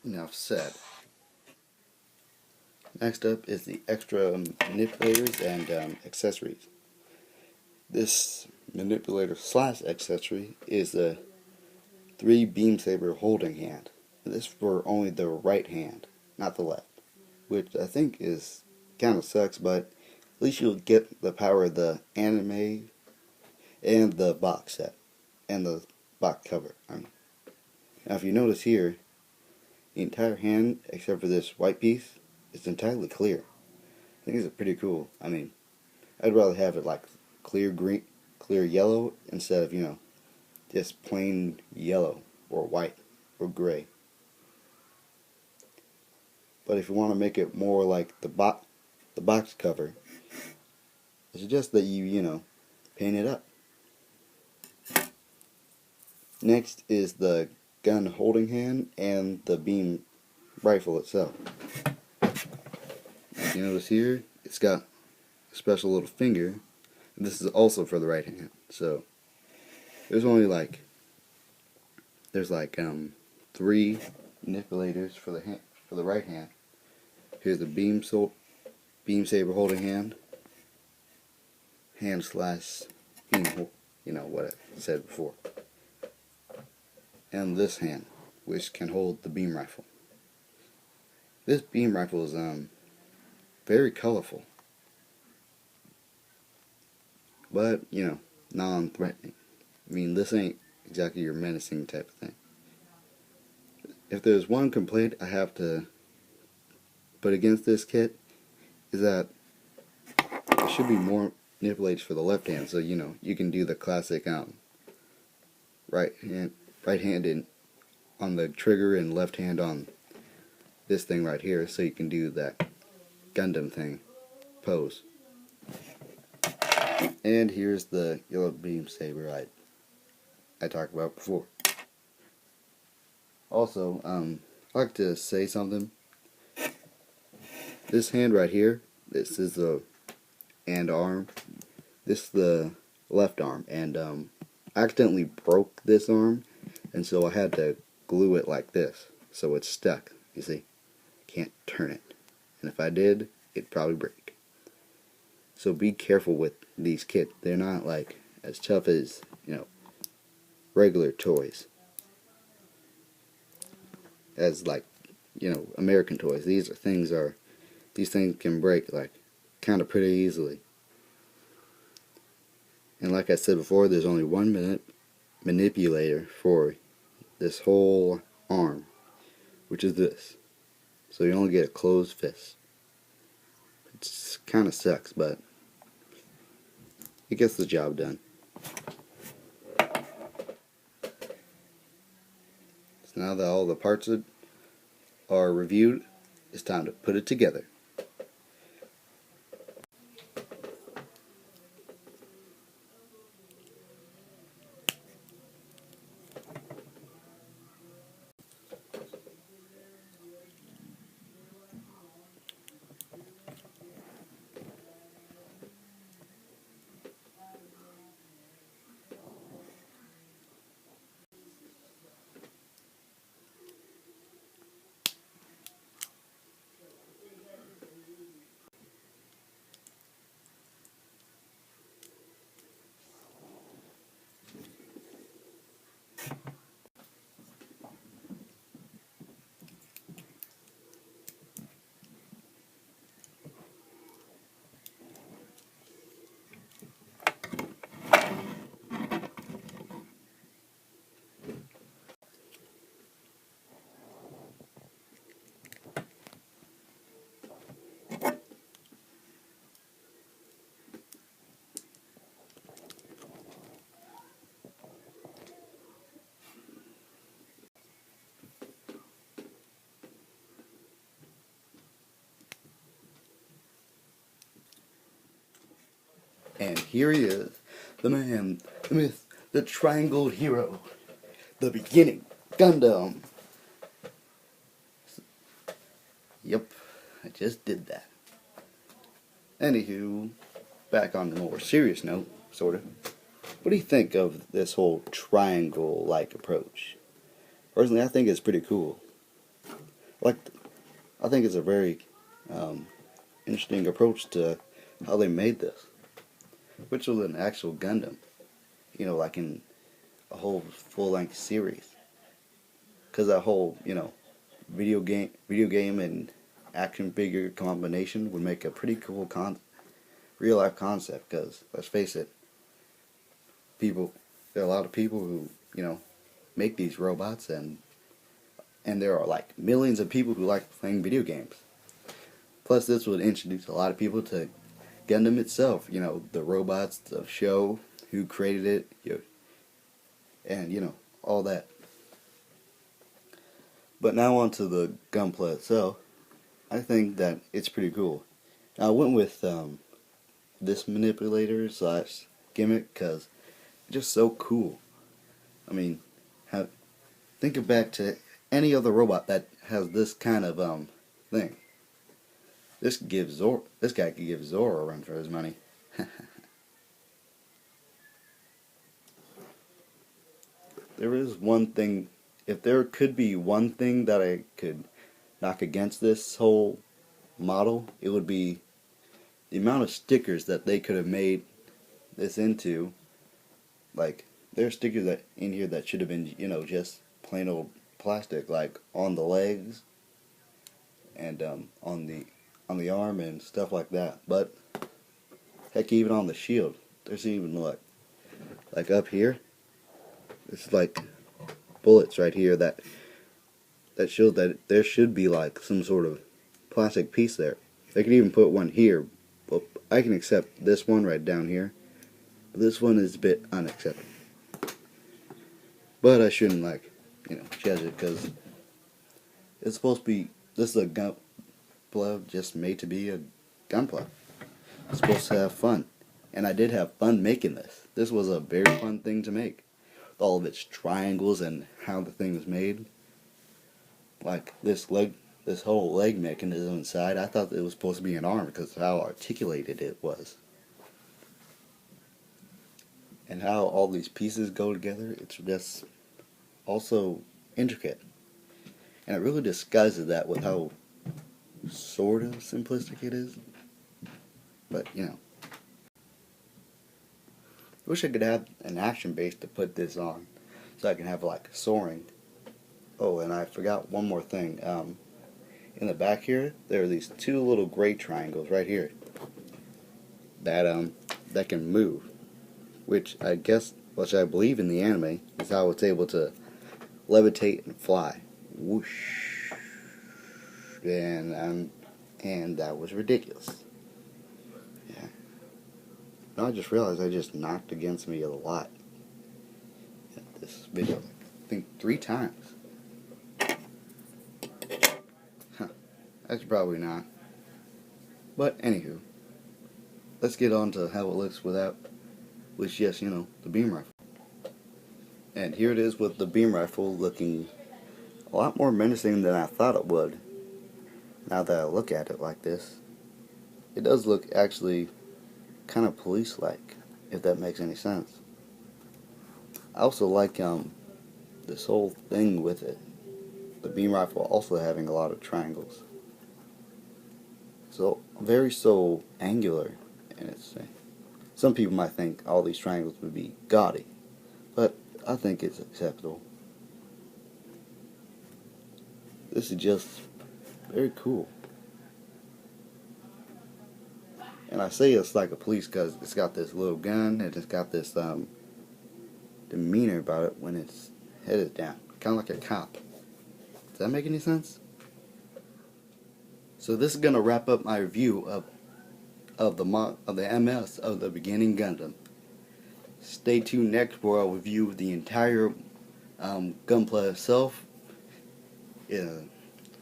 enough said. Next up is the extra manipulators and accessories. This manipulator slash accessory is the 3 beam saber holding hand. This for only the right hand, not the left, which I think is kind of sucks, but at least you'll get the power of the anime and the box set and the box cover. Now if you notice here, the entire hand except for this white piece is entirely clear. I think it's pretty cool. I'd rather have it like clear green, clear yellow instead of just plain yellow or white or gray. But if you want to make it more like the box cover, I suggest that you paint it up. Next is the gun holding hand and the beam rifle itself. As you notice here, it's got a special little finger. And this is also for the right hand. So there's only there's 3 manipulators for the right hand. Here's the beam saber holding hand slash beam, what I said before. And this hand, which can hold the beam rifle. This beam rifle is very colorful, but non-threatening. This ain't exactly your menacing type of thing. If there's one complaint I have to put against this kit, is that there should be more manipulators for the left hand, so you can do the classic right-handed on the trigger and left hand on this thing right here, so you can do that Gundam thing pose. And here's the yellow beam saber I talked about before. Also, I'd like to say something. This hand right here, this is the arm. This is the left arm, and I accidentally broke this arm, and so I had to glue it like this, so it's stuck. You see, can't turn it, and if I did, it'd probably break. So be careful with these kits. They're not as tough as regular toys, as American toys. These things can break kind of pretty easily. And like I said before, there's only one manipulator for this whole arm, which is this. So you only get a closed fist. It kind of sucks, but it gets the job done. So now that all the parts are reviewed, it's time to put it together. And here he is, the man, the myth, the triangle hero, the beginning, Gundam. Yep, I just did that. Anywho, back on a more serious note, sort of. What do you think of this whole triangle-like approach? Personally, I think it's pretty cool. like I think it's a very interesting approach to how they made this, which was an actual Gundam. Like in a whole full-length series. Because that whole video game and action figure combination would make a pretty cool real life concept. Because let's face it, there are a lot of people who make these robots, and there are like millions of people who like playing video games. Plus, this would introduce a lot of people to Gundam itself. The robots, the show, who created it, and all that. But now onto the Gunpla itself. I think that it's pretty cool. Now, I went with this manipulator slash gimmick because it's just so cool. I mean, think back to any other robot that has this kind of thing. This guy could give Zoro a run for his money. There is one thing. If there could be one thing that I could knock against this whole model, it would be the amount of stickers that they could have made this into. Like, there are stickers that in here that should have been, just plain old plastic, like on the legs and on the arm and stuff like that. But heck, even on the shield, there's even like up here. It's like bullets right here that shows that there should be like some sort of plastic piece there. They could even put one here. Well, I can accept this one right down here, but this one is a bit unacceptable. But I shouldn't judge it, because it's supposed to be. This is a Gunpla just made to be a Gunpla. It's supposed to have fun, and I did have fun making this. This was a very fun thing to make. All of its triangles and how the thing was made. Like this whole leg mechanism inside, I thought it was supposed to be an arm because of how articulated it was. And how all these pieces go together, it's just also intricate. And it really disguises that with how sort of simplistic it is. But, I wish I could have an action base to put this on, so I can have like soaring. Oh, and I forgot one more thing. In the back here, there are these two little gray triangles right here that can move, which I believe in the anime is how it's able to levitate and fly. Whoosh, and that was ridiculous. Now I just realized I just knocked against me a lot in this video. I think 3 times. Huh. That's probably not. But anywho, let's get on to how it looks with just, the beam rifle. And here it is with the beam rifle looking a lot more menacing than I thought it would. Now that I look at it like this, it does look actually kind of police-like, if that makes any sense. I also like this whole thing with it. The beam rifle also having a lot of triangles. So very angular in its thing. Some people might think all these triangles would be gaudy, but I think it's acceptable. This is just very cool. And I say it's like a police because it's got this little gun and it's got this demeanor about it when its head is down. Kind of like a cop. Does that make any sense? So this is going to wrap up my review of the MS of the beginning Gundam. Stay tuned next where I'll review the entire Gunpla itself.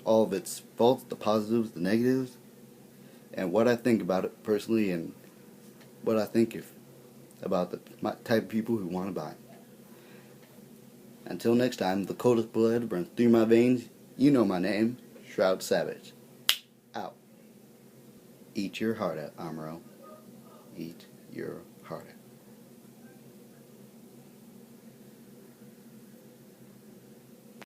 All of its faults, the positives, the negatives, and what I think about it personally, and what I think about the type of people who want to buy it. Until next time, the coldest blood runs through my veins. You know my name, Shroud Savage. Out. Eat your heart out, Amuro. Eat your